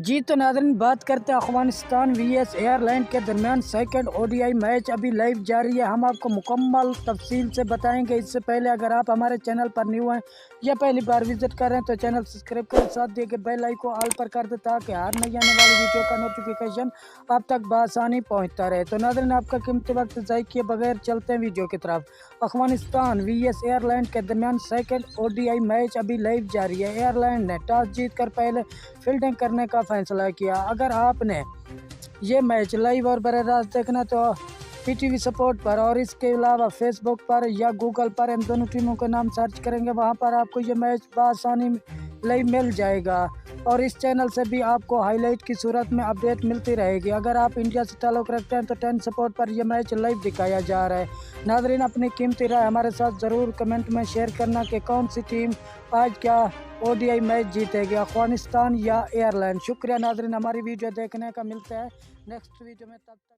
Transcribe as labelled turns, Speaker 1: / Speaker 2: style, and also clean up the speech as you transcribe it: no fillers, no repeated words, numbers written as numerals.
Speaker 1: جی تو ناظرین بات کرتے ہیں افغانستان وی ایس ایئرلینڈ کے درمیان سیکنڈ ODI میچ ابھی لائیو جاری ہے۔ ہم آپ کو مکمل تفصیل سے بتائیں گے۔ اس سے پہلے اگر آپ ہمارے چینل پر نیو ہیں یا پہلی بار وزٹ کر رہے ہیں تو چینل سبسکرائب کریں، ساتھ دیے کہ بیل آئیکن کو آل پر کر دیں تاکہ ہر نئی آنے والی ویڈیو کا نوٹیفیکیشن آپ تک بآسانی پہنچتا رہے۔ تو ناظرین آپ کا قیمتی وقت ضائع کیے بغیر چلتے ہیں ویڈیو کی طرف۔ افغانستان وی ایس ایئرلینڈ کے درمیان سیکنڈ ODI میچ ابھی لائیو جاری ہے۔ ایئرلینڈ نے ٹاس جیت کر پہلے فیلڈنگ کرنے کا فیصلہ کیا۔ اگر آپ نے یہ میچ لائیو اور براہ راست دیکھنا تو PTV سپورٹ پر اور اس کے علاوہ فیس بک پر یا گوگل پر ان دونوں ٹیموں کے نام سرچ کریں گے، وہاں پر آپ کو یہ میچ بآسانی لائیو مل جائے گا اور اس چینل سے بھی آپ کو ہائی لائٹ کی صورت میں اپڈیٹ ملتی رہے گی۔ اگر آپ انڈیا سے تعلق رکھتے ہیں تو 10 سپورٹ پر یہ میچ لائیو دکھایا جا رہا ہے۔ ناظرین اپنی قیمتی رائے ہمارے ساتھ ضرور کمنٹ میں شیئر کرنا کہ کون سی ٹیم آج کیا ODI میچ جیتے گی، افغانستان یا ایئرلینڈ۔ شکریہ ناظرین ہماری ویڈیو دیکھنے کا، ملتے ہیں نیکسٹ ویڈیو میں، تب تک